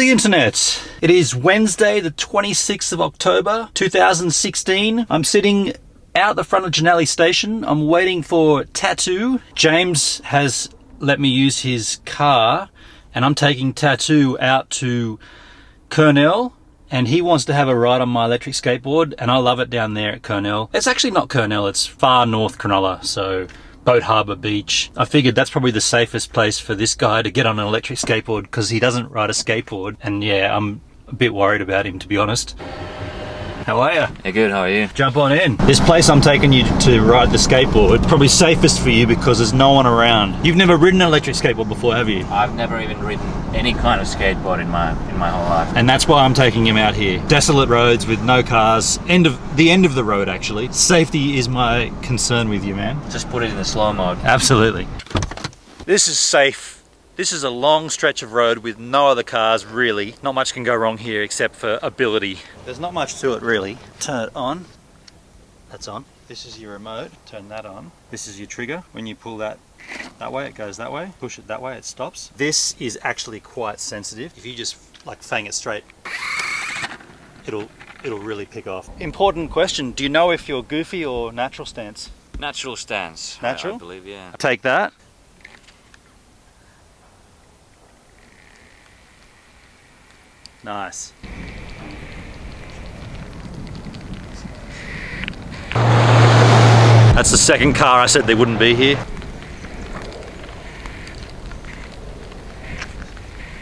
the internet. It is Wednesday, the 26th of October, 2016. I'm sitting out the front of Janelli Station. I'm waiting for Tattoo. James has let me use his car, and I'm taking Tattoo out to Kurnell, and he wants to have a ride on my electric skateboard, and I love it down there at Kurnell. It's actually not Kurnell, it's far north Cronulla, so Boat Harbour Beach. I figured that's probably the safest place for this guy to get on an electric skateboard because he doesn't ride a skateboard, and yeah, I'm a bit worried about him, to be honest. How are you? Yeah, good, how are you? Jump on in. This place I'm taking you to ride the skateboard, probably safest for you because there's no one around. You've never ridden an electric skateboard before, have you? I've never even ridden any kind of skateboard in my whole life. And that's why I'm taking him out here. Desolate roads with no cars. The end of the road, actually. Safety is my concern with you, man. Just put it in the slow mode. Absolutely. This is safe. This is a long stretch of road with no other cars, really. Not much can go wrong here except for ability. There's not much to it, really. Turn it on. That's on. This is your remote. Turn that on. This is your trigger. When you pull that way, it goes that way. Push it that way, it stops. This is actually quite sensitive. If you just like fang it straight, it'll really pick off. Important question. Do you know if you're goofy or natural stance? Natural stance. Natural? I believe, yeah. Take that. Nice. That's the second car I said they wouldn't be here.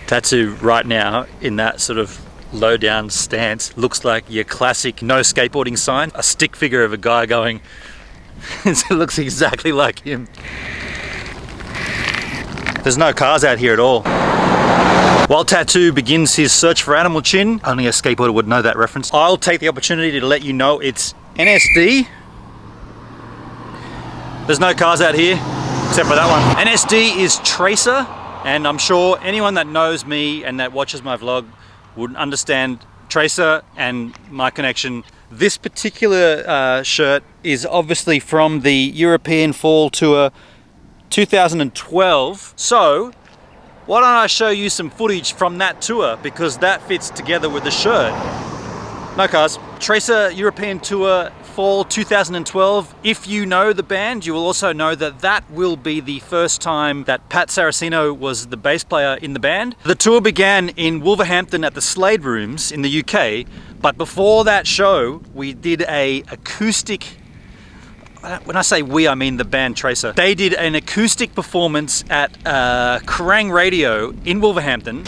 Tattoo right now in that sort of low down stance looks like your classic no skateboarding sign. A stick figure of a guy going, it looks exactly like him. There's no cars out here at all. While Tattoo begins his search for Animal Chin, only a skateboarder would know that reference, I'll take the opportunity to let you know it's NSD. There's no cars out here, except for that one. NSD is Tracer, and I'm sure anyone that knows me and that watches my vlog would understand Tracer and my connection. This particular shirt is obviously from the European Fall Tour 2012. So, why don't I show you some footage from that tour, because that fits together with the shirt. No cars. Tracer European Tour Fall 2012. If you know the band, you will also know that that will be the first time that Pat Saraceno was the bass player in the band. The tour began in Wolverhampton at the Slade Rooms in the UK, but before that show, we did a acoustic. When I say we, I mean the band Tracer. They did an acoustic performance at Kerrang Radio in Wolverhampton.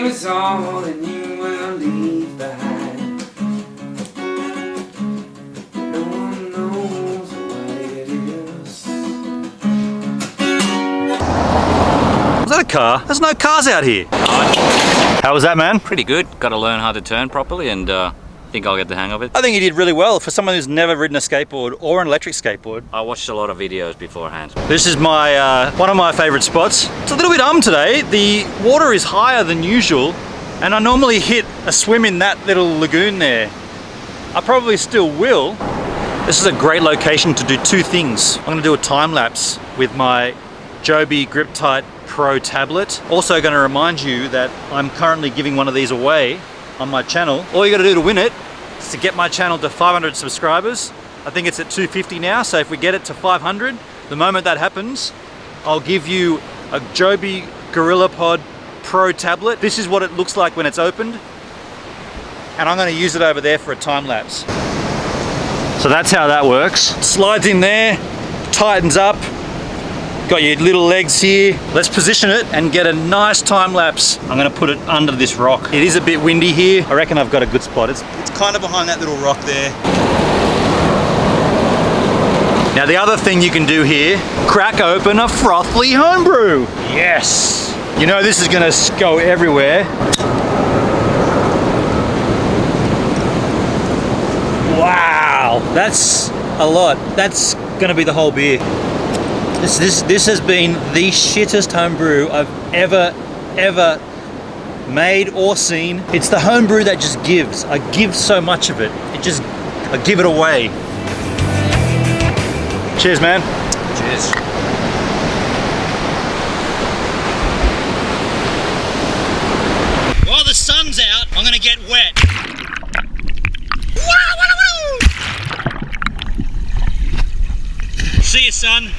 name is all that you will leave behind. No one knows what it is. Was that a car? There's no cars out here. How was that, man? Pretty good. Got to learn how to turn properly, and I think I'll get the hang of it. I think you did really well for someone who's never ridden a skateboard or an electric skateboard. I watched a lot of videos beforehand. This is my one of my favorite spots. It's a little bit today. The water is higher than usual, and I normally hit a swim in that little lagoon there. I probably still will. This is a great location to do two things. I'm gonna do a time lapse with my Joby Grip-Tight Pro tablet. Also gonna remind you that I'm currently giving one of these away on my channel. All you gotta do to win it is to get my channel to 500 subscribers. I think it's at 250 now, so if we get it to 500, the moment that happens, I'll give you a Joby GorillaPod Pro tablet. This is what it looks like when it's opened, and I'm gonna use it over there for a time lapse. So that's how that works. Slides in there, tightens up, got your little legs here. Let's position it and get a nice time lapse. I'm gonna put it under this rock. It is a bit windy here. I reckon I've got a good spot. It's kind of behind that little rock there. Now the other thing you can do here, crack open a frothy homebrew. Yes. You know this is gonna go everywhere. Wow, that's a lot. That's gonna be the whole beer. This has been the shittest homebrew I've ever made or seen. It's the homebrew that just gives. I give so much of it. I give it away. Cheers, man. Cheers. While the sun's out, I'm gonna get wet. See you, son.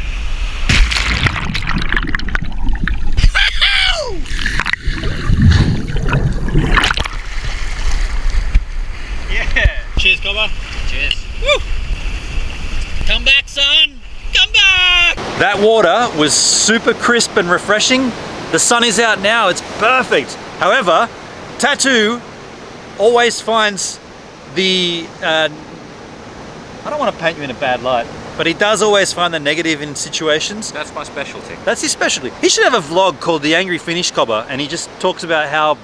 Yeah. Cheers, Cobber. Cheers. Woo. Come back, son. Come back. That water was super crisp and refreshing. The sun is out now. It's perfect. However, Tattoo always finds the... I don't want to paint you in a bad light, but he does always find the negative in situations. That's my specialty. That's his specialty. He should have a vlog called The Angry Finish Cobber, and he just talks about how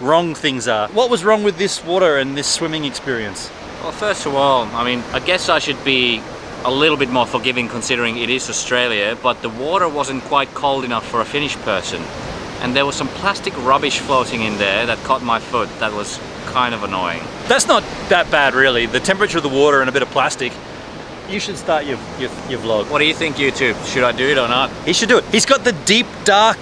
wrong things are. What was wrong with this water and this swimming experience? Well, first of all, I mean, I guess I should be a little bit more forgiving considering it is Australia, but the water wasn't quite cold enough for a Finnish person. And there was some plastic rubbish floating in there that caught my foot. That was kind of annoying. That's not that bad, really. The temperature of the water and a bit of plastic. You should start your vlog. What do you think, YouTube? Should I do it or not? He should do it. He's got the deep, dark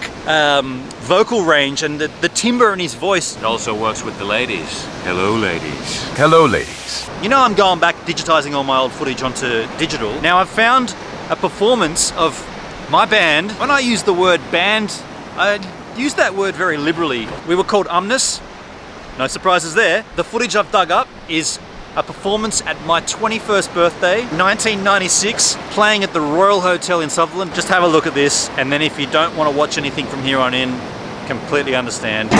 vocal range and the timbre in his voice. It also works with the ladies. Hello, ladies. Hello, ladies. You know, I'm going back digitizing all my old footage onto digital. Now I've found a performance of my band. When I use the word band, I use that word very liberally. We were called Umnus. No surprises there. The footage I've dug up is a performance at my 21st birthday, 1996, playing at the Royal Hotel in Sutherland. Just have a look at this, and then if you don't want to watch anything from here on in, completely understand.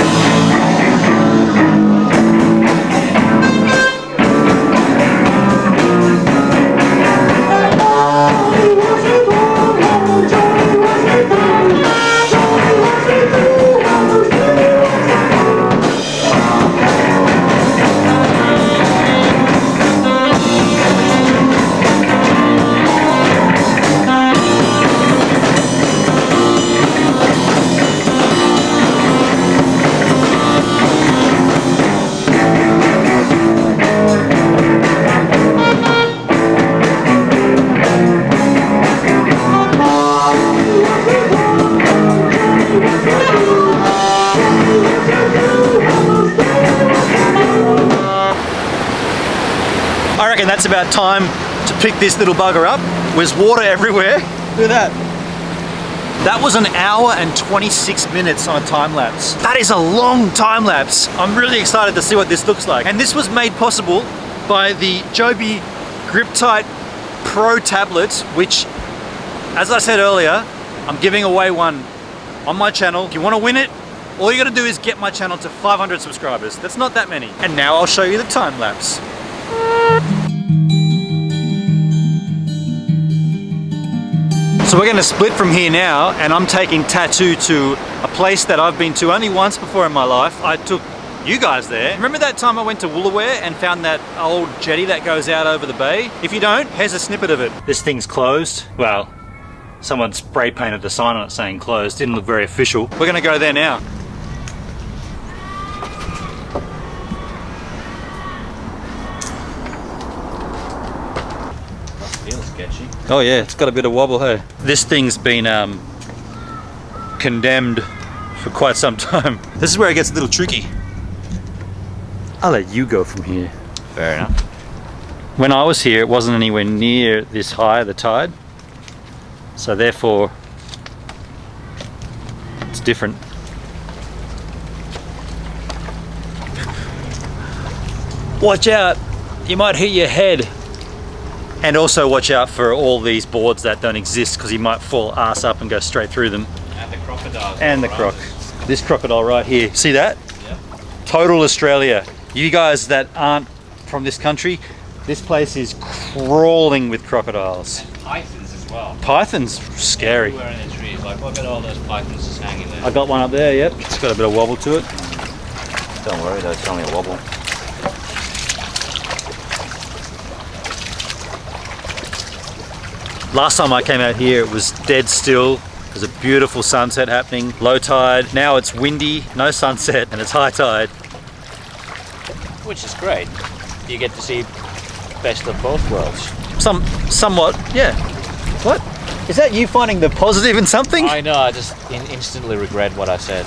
I reckon that's about time to pick this little bugger up. There's water everywhere. Look at that. That was an hour and 26 minutes on a time lapse. That is a long time lapse. I'm really excited to see what this looks like. And this was made possible by the Joby Grip-Tight Pro tablet, which, as I said earlier, I'm giving away one on my channel. If you want to win it, all you got to do is get my channel to 500 subscribers. That's not that many. And now I'll show you the time lapse. So So we're going to split from here now, and I'm taking Tattoo to a place that I've been to only once before in my life. I took you guys there. Remember that time I went to Woolooware and found that old jetty that goes out over the bay? If you don't, here's a snippet of it. This thing's closed. Well, someone spray painted a sign on it saying closed. Didn't look very official. We're going to go there now. Feels sketchy. Oh yeah, it's got a bit of wobble, hey. This thing's been condemned for quite some time. This is where it gets a little tricky. I'll let you go from here. Fair enough. When I was here, it wasn't anywhere near this high, the tide. So therefore, it's different. Watch out, you might hit your head. And also watch out for all these boards that don't exist, because you might fall ass up and go straight through them. And the crocodiles. And the croc. This crocodile right here. See that? Yep. Total Australia. You guys that aren't from this country, this place is crawling with crocodiles. And pythons as well. Pythons, scary. Everywhere in the trees. Like, look at all those pythons just hanging there. I got one up there, yep. It's got a bit of wobble to it. Don't worry though, it's only a wobble. Last time I came out here, it was dead still. There's a beautiful sunset happening, low tide. Now it's windy, no sunset, and it's high tide. Which is great. You get to see best of both worlds. Somewhat, yeah. What? Is that you finding the positive in something? I know, I just instantly regret what I said.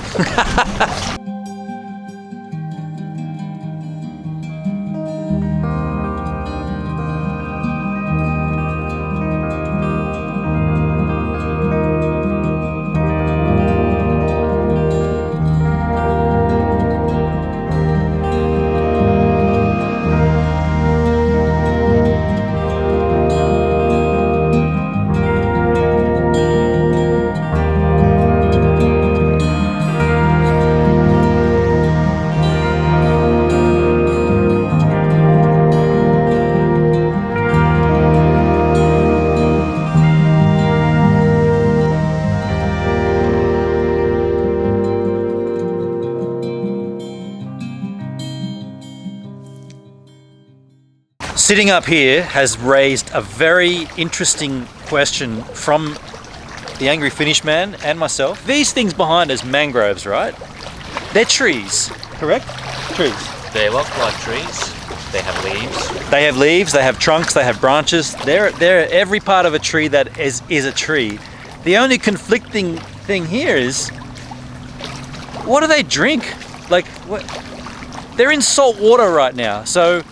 Sitting up here has raised a very interesting question from the Angry Finnish Man and myself. These things behind us, mangroves, right? They're trees, correct? Trees. They look like trees. They have leaves. They have leaves, they have trunks, they have branches. They're every part of a tree that is a tree. The only conflicting thing here is, what do they drink? Like, what? They're in salt water right now, so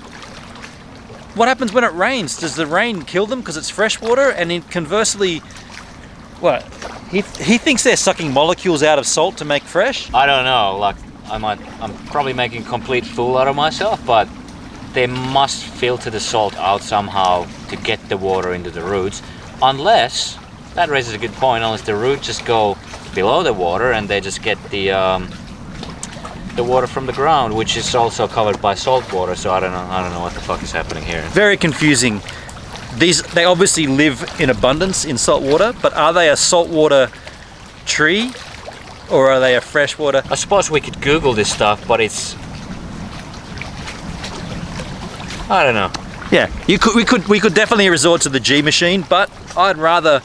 what happens when it rains? Does the rain kill them because it's fresh water? And then conversely, what? He thinks they're sucking molecules out of salt to make fresh? I don't know, like, I'm probably making a complete fool out of myself, but they must filter the salt out somehow to get the water into the roots. Unless, that raises a good point, unless the roots just go below the water and they just get the water from the ground, which is also covered by salt water. So I don't know what the fuck is happening here. Very confusing. They obviously live in abundance in salt water, but are they a saltwater tree or are they a freshwater? I suppose we could Google this stuff, but it's, I don't know. Yeah, we could definitely resort to the G machine, but I'd rather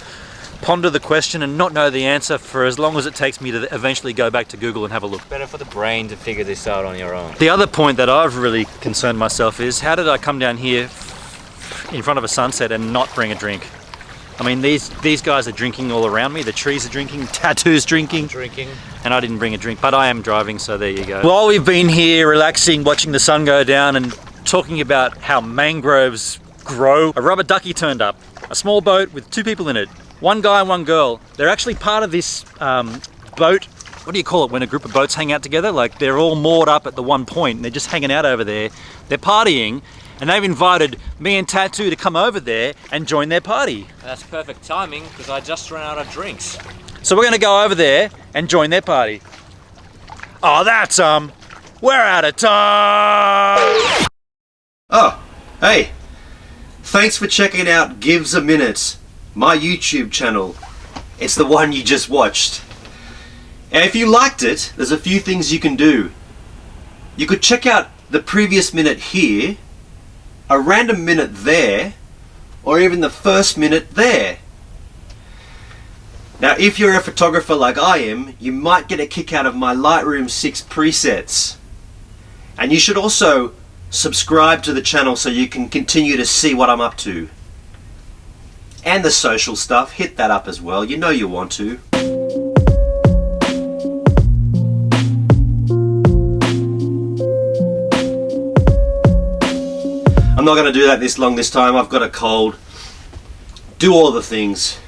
ponder the question and not know the answer for as long as it takes me to eventually go back to Google and have a look. Better for the brain to figure this out on your own. The other point that I've really concerned myself is, how did I come down here in front of a sunset and not bring a drink? I mean, these guys are drinking all around me. The trees are drinking, Tattoo's drinking. And I didn't bring a drink, but I am driving, so there you go. While we've been here relaxing, watching the sun go down and talking about how mangroves grow, a rubber ducky turned up. A small boat with 2 people in it. One guy and one girl. They're actually part of this boat. What do you call it when a group of boats hang out together? Like, they're all moored up at the one point and they're just hanging out over there. They're partying, and they've invited me and Tattoo to come over there and join their party. That's perfect timing, because I just ran out of drinks. So we're gonna go over there and join their party. Oh, that's we're out of time. Oh, hey, thanks for checking out Gives a Minute, my YouTube channel. it's the one you just watched. And if you liked it, there's a few things you can do. You could check out the previous minute here, a random minute there, or even the first minute there. Now, if you're a photographer like I am, you might get a kick out of my Lightroom 6 presets. And you should also subscribe to the channel so you can continue to see what I'm up to. And the social stuff, hit that up as well, you know you want to. I'm not going to do that this long this time, I've got a cold. Do all the things.